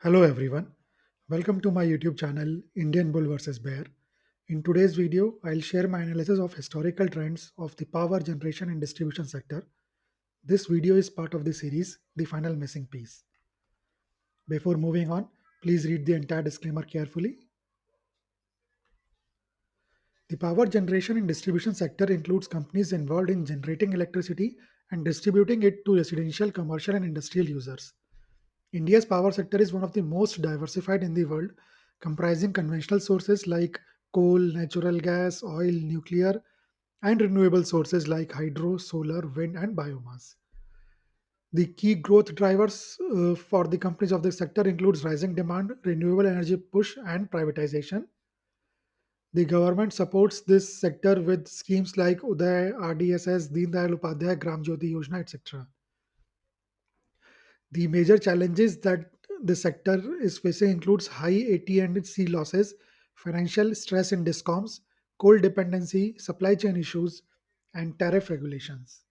Hello everyone, welcome to my YouTube channel Indian Bull vs Bear. In today's video, I'll share my analysis of historical trends of the power generation and distribution sector. This video is part of the series The Final Missing Piece. Before moving on, please read the entire disclaimer carefully. The power generation and distribution sector includes companies involved in generating electricity and distributing it to residential, commercial, and industrial users. India's power sector is one of the most diversified in the world, comprising conventional sources like coal, natural gas, oil, nuclear, and renewable sources like hydro, solar, wind, and biomass. The key growth drivers for the companies of this sector includes rising demand, renewable energy push, and privatization. The government supports this sector with schemes like Uday, RDSS, Deen Dayal Upadhyay, Gram Jyoti Yojana, etc. The major challenges that the sector is facing includes high AT&C losses, financial stress in discoms, coal dependency, supply chain issues, and tariff regulations.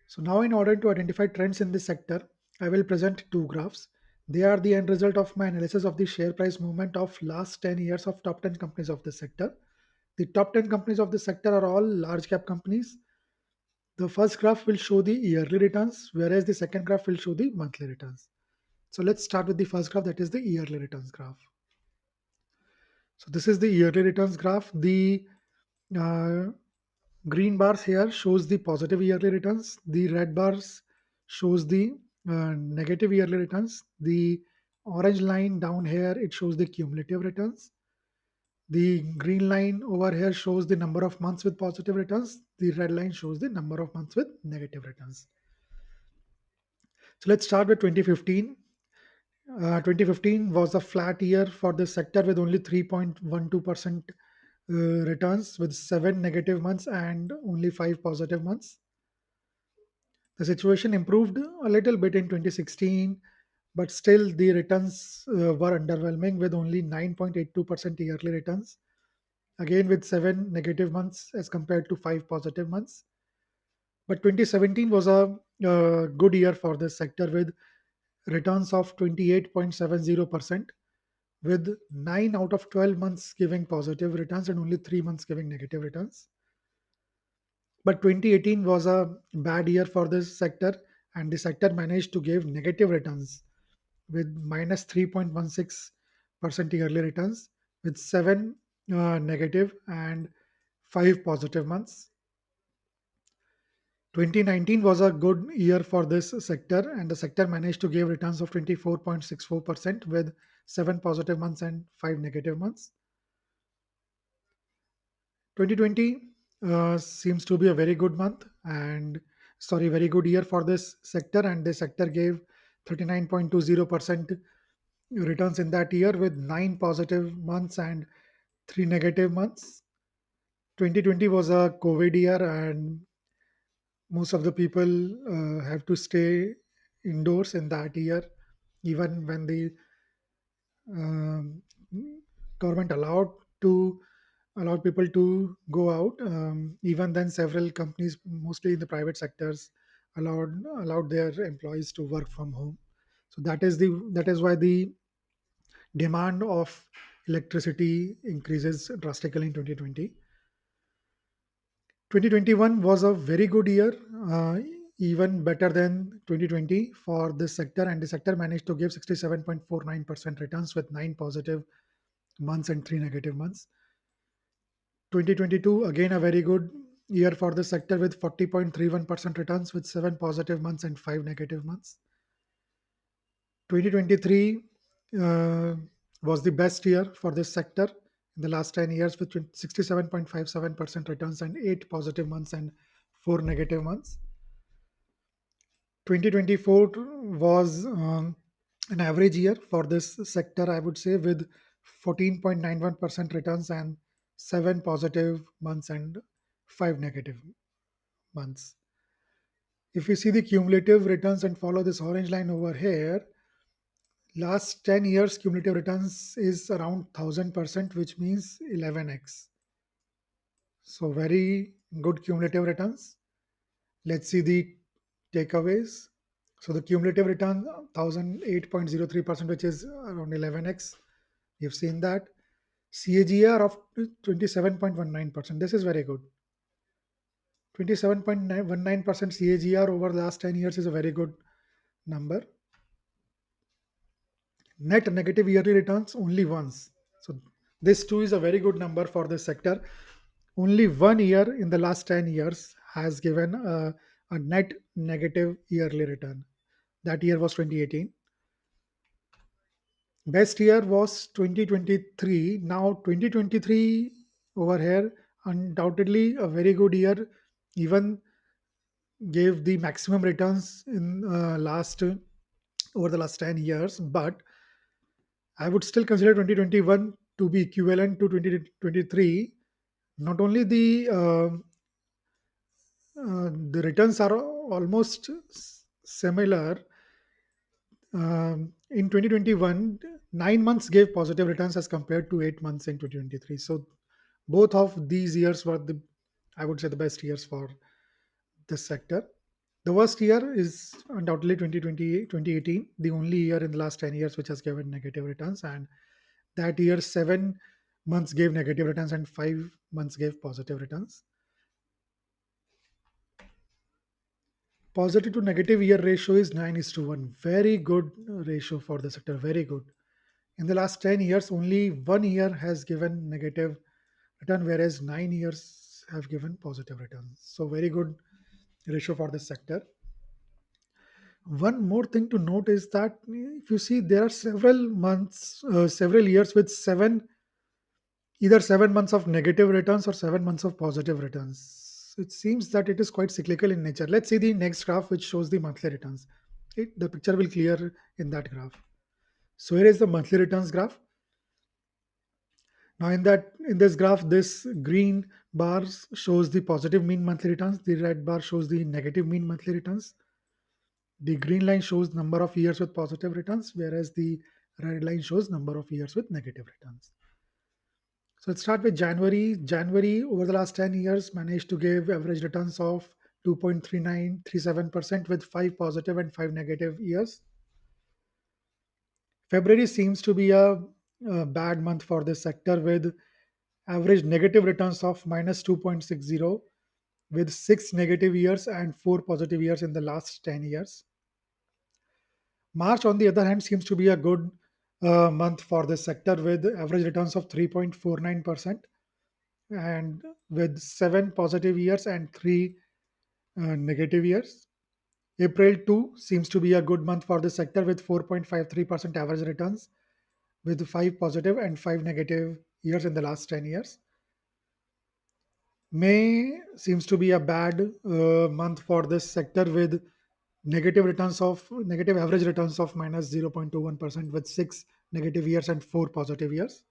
So now in order to identify trends in this sector, I will present two graphs. They are the end result of my analysis of the share price movement of last 10 years of top 10 companies of this sector. The top 10 companies of this sector are all large cap companies. The first graph will show the yearly returns, whereas the second graph will show the monthly returns. So let's start with the first graph, that is the yearly returns graph. So this is the yearly returns graph. The uh, green bars here shows the positive yearly returns. The red bars shows the negative yearly returns. The orange line down here, it shows the cumulative returns. The green line over here shows the number of months with positive returns. The red line shows the number of months with negative returns. So let's start with 2015. 2015 was a flat year for the sector with only 3.12% returns, with seven negative months and only five positive months. The situation improved a little bit in 2016, but still the returns were underwhelming with only 9.82% yearly returns, again with seven negative months as compared to five positive months. But 2017 was a good year for this sector with returns of 28.70%, with 9 out of 12 months giving positive returns and only 3 months giving negative returns. But 2018 was a bad year for this sector, and the sector managed to give negative returns with minus 3.16% yearly returns, with 7 negative and 5 positive months. 2019 was a good year for this sector, and the sector managed to give returns of 24.64% with 7 positive months and 5 negative months. 2020 seems to be a very good month and very good year for this sector, and the sector gave 39.20% returns in that year with 9 positive months and 3 negative months. 2020 was a COVID year, and most of the people have to stay indoors in that year, even when the um, government allowed people to go out. Even then, several companies, mostly in the private sectors, allowed their employees to work from home. So that is why the demand of electricity increases drastically in 2020. 2021 was a very good year, even better than 2020 for this sector, and the sector managed to give 67.49% returns with 9 positive months and 3 negative months. 2022, again a very good year for the sector with 40.31% returns with 7 positive months and 5 negative months. 2023 uh, was the best year for this sector in the last 10 years with 67.57% returns and 8 positive months and 4 negative months. 2024 was an average year for this sector, I would say, with 14.91% returns and 7 positive months and 5 negative months. If you see the cumulative returns and follow this orange line over here, last 10 years cumulative returns is around 1000%, which means 11x. So, very good cumulative returns. Let's see the takeaways. So the cumulative return 1008.03%, which is around 11x. You've seen that. CAGR of 27.19%. This is very good. 27.19% CAGR over the last 10 years is a very good number. Net negative yearly returns only once. So this too is a very good number for this sector. Only 1 year in the last 10 years has given a net negative yearly return. That year was 2018. Best year was 2023. Now 2023 over here, undoubtedly a very good year. Even gave the maximum returns in last over the last 10 years, but I would still consider 2021 to be equivalent to 2023. Not only the returns are almost similar. In 2021, 9 months gave positive returns as compared to 8 months in 2023. So both of these years were the, I would say, the best years for this sector. The worst year is undoubtedly 2020, 2018, the only year in the last 10 years which has given negative returns. And that year, 7 months gave negative returns and 5 months gave positive returns. Positive to negative year ratio is 9 is to 1. Very good ratio for the sector. Very good. In the last 10 years, only 1 year has given negative return, whereas 9 years have given positive returns. So, very good ratio for this sector. One more thing to note is that if you see, there are several months, several years with either 7 months of negative returns or 7 months of positive returns. It seems that it is quite cyclical in nature. Let's see the next graph, which shows the monthly returns. The picture will clear in that graph. So here is the monthly returns graph. Now in this graph, this green bar shows the positive mean monthly returns. The red bar shows the negative mean monthly returns. The green line shows number of years with positive returns, whereas the red line shows number of years with negative returns. So let's start with January. January over the last 10 years managed to give average returns of 2.3937% with 5 positive and 5 negative years. February seems to be a bad month for this sector with average negative returns of minus 2.60 with 6 negative years and 4 positive years in the last 10 years. March, on the other hand, seems to be a good month for this sector with average returns of 3.49% and with 7 positive years and 3 negative years. April 2 seems to be a good month for this sector with 4.53% average returns with 5 positive and 5 negative years in the last 10 years. May seems to be a bad month for this sector with negative average returns of minus 0.21% with 6 negative years and 4 positive years.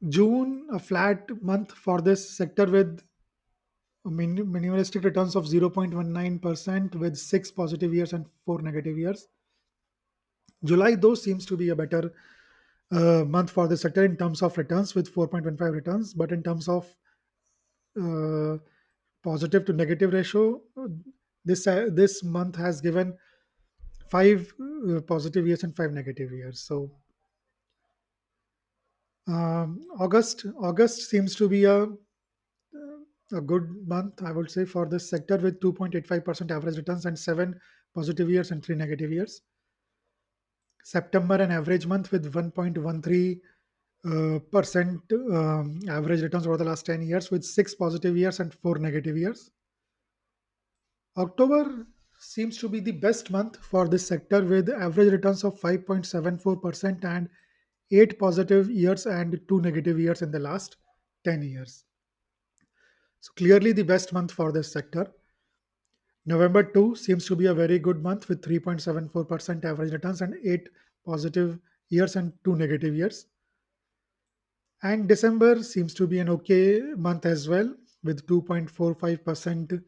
June, a flat month for this sector with minimalistic returns of 0.19% with 6 positive years and 4 negative years. July, though, seems to be a better month for the sector in terms of returns with 4.15 returns, but in terms of uh, positive to negative ratio, this month has given 5 positive years and 5 negative years. So August seems to be a good month, I would say, for this sector with 2.85% average returns and 7 positive years and 3 negative years. September, an average month with 1.13 percent average returns over the last 10 years with 6 positive years and 4 negative years. October seems to be the best month for this sector with average returns of 5.74% and 8 positive years and 2 negative years in the last 10 years. So clearly the best month for this sector. November 2 seems to be a very good month with 3.74% average returns and 8 positive years and 2 negative years. And December seems to be an okay month as well with 2.45%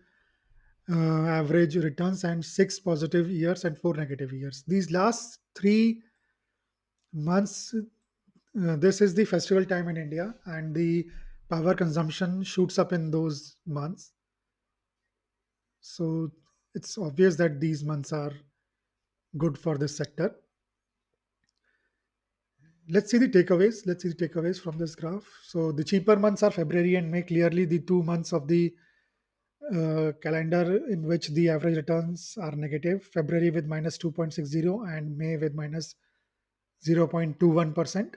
average returns and 6 positive years and 4 negative years. These last 3 months, this is the festival time in India, and the power consumption shoots up in those months. So it's obvious that these months are good for this sector. Let's see the takeaways from this graph. So the cheaper months are February and May, clearly the 2 months of the calendar in which the average returns are negative. February with minus 2.60 and May with minus 0.21%.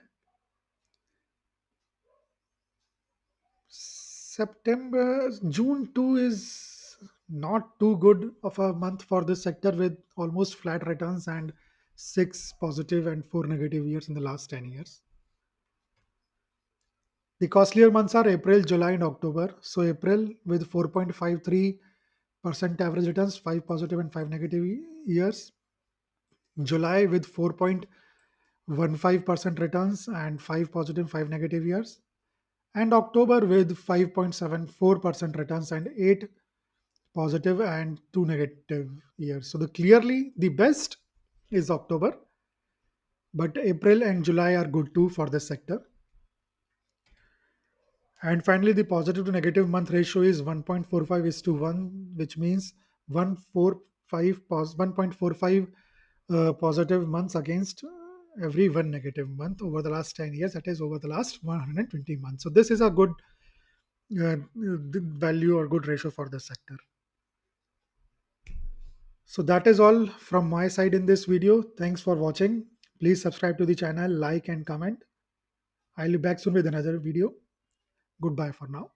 September, June 2 is not too good of a month for this sector with almost flat returns and six positive and four negative years in the last 10 years. The costlier months are April, July, and October. So, April with 4.53% average returns, five positive and five negative years. July with 4.15% returns and five positive, five negative years. And October with 5.74% returns and eight positive and two negative years. So the clearly the best is October, but April and July are good too for this sector. And finally, the positive to negative month ratio is 1.45 is to 1, which means 1.45 positive months against every one negative month over the last 10 years, that is over the last 120 months. So this is a good value or good ratio for the sector. So that is all from my side in this video. Thanks for watching. Please subscribe to the channel, like and comment. I'll be back soon with another video. Goodbye for now.